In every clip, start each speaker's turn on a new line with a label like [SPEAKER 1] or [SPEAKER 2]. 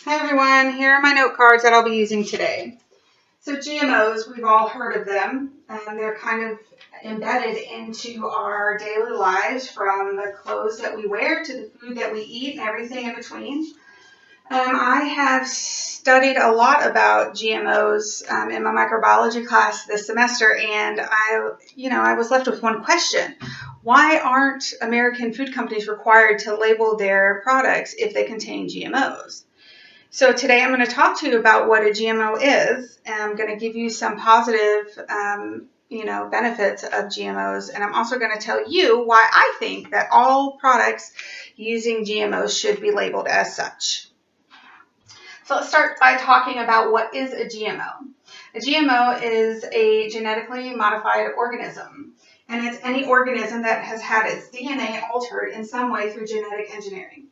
[SPEAKER 1] Hi everyone, here are my note cards that I'll be using today. So GMOs, we've all heard of them. They're kind of embedded into our daily lives, from the clothes that we wear to the food that we eat and everything in between. I have studied a lot about GMOs in my microbiology class this semester, and I was left with one question. Why aren't American food companies required to label their products if they contain GMOs? So today I'm going to talk to you about what a GMO is, and I'm going to give you some positive, benefits of GMOs, and I'm also going to tell you why I think that all products using GMOs should be labeled as such. So let's start by talking about what is a GMO. A GMO is a genetically modified organism, and it's any organism that has had its DNA altered in some way through genetic engineering.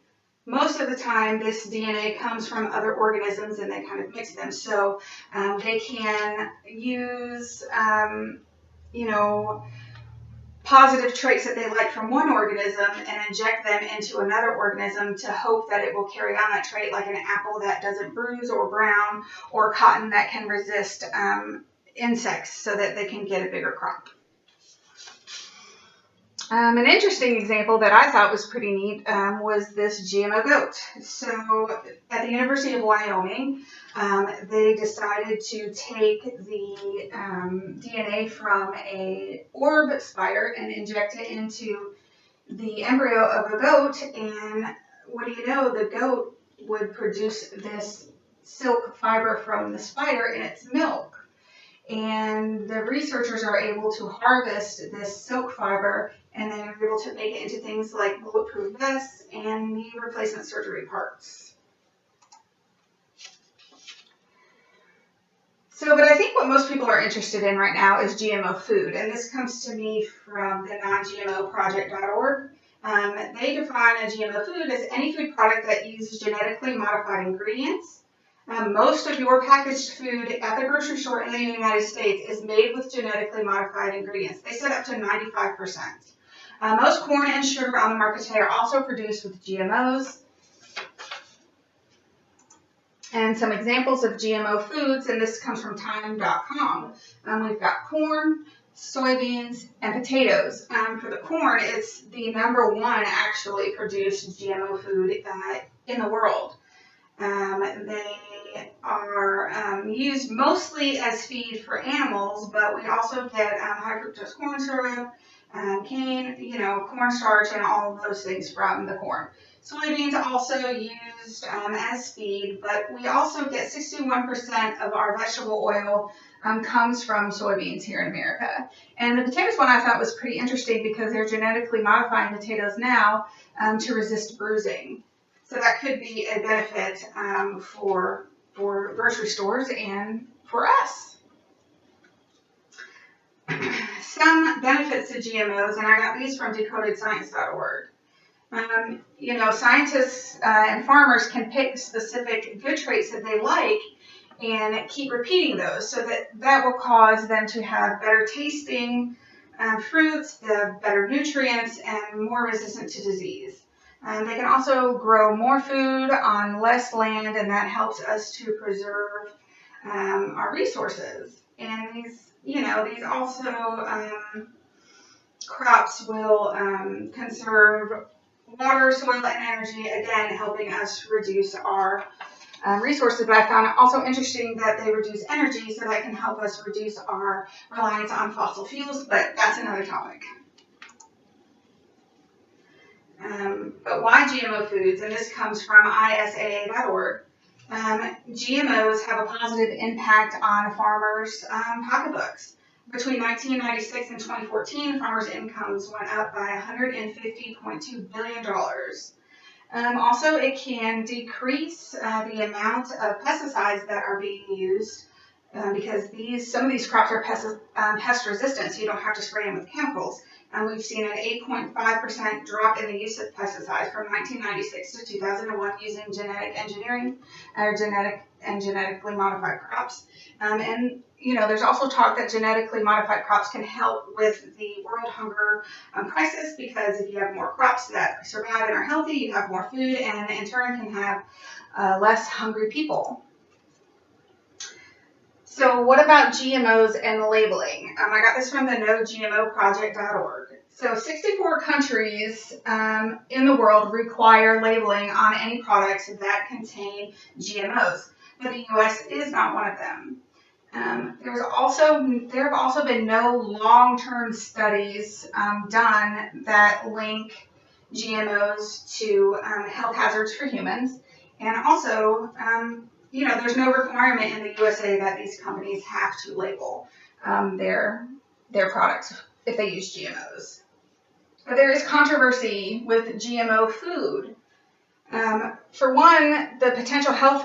[SPEAKER 1] Most of the time, this DNA comes from other organisms and they kind of mix them. So they can use, positive traits that they like from one organism and inject them into another organism to hope that it will carry on that trait, like an apple that doesn't bruise or brown, or cotton that can resist insects so that they can get a bigger crop. An interesting example that I thought was pretty neat was this GMO goat. So at the University of Wyoming, they decided to take the DNA from a orb spider and inject it into the embryo of a goat. And what do you know, the goat would produce this silk fiber from the spider in its milk. And the researchers are able to harvest this silk fiber, and then are able to make it into things like bulletproof vests and knee replacement surgery parts. But I think what most people are interested in right now is GMO food, and this comes to me from the non-GMOproject.org. They define a GMO food as any food product that uses genetically modified ingredients. Most of your packaged food at the grocery store in the United States is made with genetically modified ingredients. They said up to 95%. Most corn and sugar on the market today are also produced with GMOs. And some examples of GMO foods, and this comes from time.com. We've got corn, soybeans, and potatoes. For the corn, it's the #1 actually produced GMO food in the world. They are used mostly as feed for animals, but we also get high fructose corn syrup, cane, cornstarch, and all of those things from the corn. Soybeans are also used as feed, but we also get 61% of our vegetable oil comes from soybeans here in America. And the potatoes one I thought was pretty interesting because they're genetically modifying potatoes now to resist bruising. So that could be a benefit for grocery stores and for us. Some benefits to GMOs, and I got these from decodedscience.org. Scientists and farmers can pick specific good traits that they like and keep repeating those, so that will cause them to have better tasting fruits, the better nutrients, and more resistant to disease. They can also grow more food on less land, and that helps us to preserve our resources. And these also crops will conserve water, soil, and energy, again helping us reduce our resources. But I found it also interesting that they reduce energy, so that can help us reduce our reliance on fossil fuels, but that's another topic. But why GMO foods? And this comes from ISAA.org. GMOs have a positive impact on farmers' pocketbooks. Between 1996 and 2014, farmers' incomes went up by $150.2 billion. Also, it can decrease the amount of pesticides that are being used because some of these crops are pest resistant, so you don't have to spray them with chemicals. And we've seen an 8.5% drop in the use of pesticides from 1996 to 2001 using genetic engineering or genetically modified crops. And there's also talk that genetically modified crops can help with the world hunger crisis, because if you have more crops that survive and are healthy, you have more food, and in turn can have less hungry people. So what about GMOs and labeling? I got this from the NoGMOproject.org. So 64 countries in the world require labeling on any products that contain GMOs, but the U.S. is not one of them. There have also been no long-term studies done that link GMOs to health hazards for humans, and also there's no requirement in the USA that these companies have to label their products if they use GMOs. But there is controversy with GMO food. For one, the potential health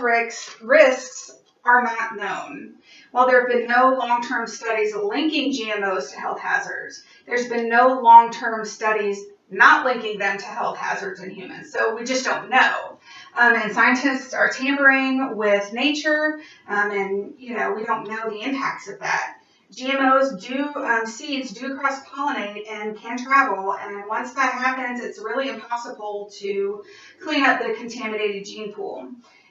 [SPEAKER 1] risks are not known. While there have been no long-term studies linking GMOs to health hazards, there's been no long-term studies not linking them to health hazards in humans. So we just don't know. And scientists are tampering with nature, and we don't know the impacts of that. GMOs seeds do cross-pollinate and can travel, and once that happens, it's really impossible to clean up the contaminated gene pool.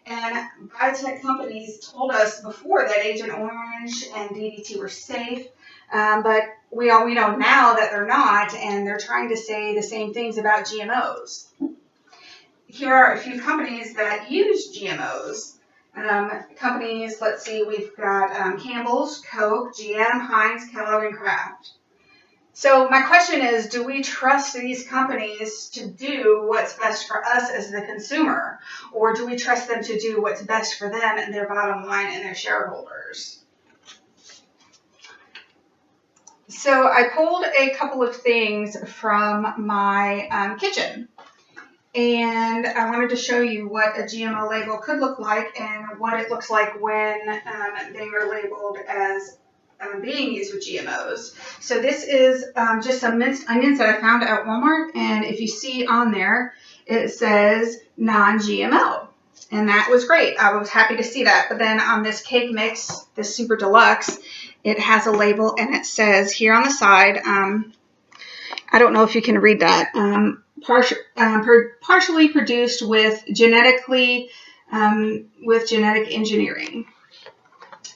[SPEAKER 1] And biotech companies told us before that Agent Orange and DDT were safe, but we know now that they're not, and they're trying to say the same things about GMOs. Here are a few companies that use GMOs. Companies, let's see, we've got Campbell's, Coke, GM, Heinz, Kellogg, and Kraft. So my question is, do we trust these companies to do what's best for us as the consumer? Or do we trust them to do what's best for them and their bottom line and their shareholders? So I pulled a couple of things from my kitchen. And I wanted to show you what a GMO label could look like and what it looks like when they are labeled as being used with GMOs. So this is just some minced onions that I found at Walmart, and if you see on there, it says non-GMO, and that was great. I was happy to see that. But then on this cake mix, this super deluxe, it has a label, and it says here on the side, I don't know if you can read that, partially produced with genetic engineering.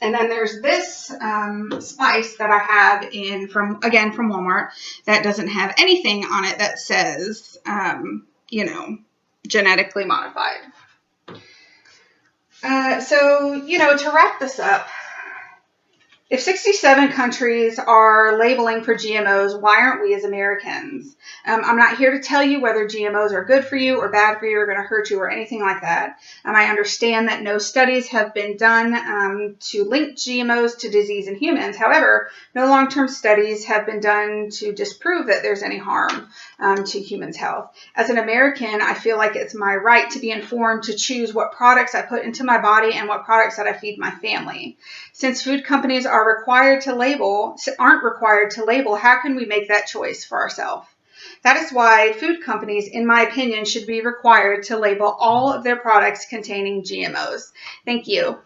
[SPEAKER 1] And then there's this spice that I have from Walmart that doesn't have anything on it that says, genetically modified. So, to wrap this up, if 67 countries are labeling for GMOs, why aren't we as Americans? I'm not here to tell you whether GMOs are good for you or bad for you or going to hurt you or anything like that. I understand that no studies have been done to link GMOs to disease in humans. However, no long-term studies have been done to disprove that there's any harm to humans' health. As an American, I feel like it's my right to be informed to choose what products I put into my body and what products that I feed my family. Since food companies aren't required to label, how can we make that choice for ourselves? That is why food companies, in my opinion, should be required to label all of their products containing GMOs. Thank you.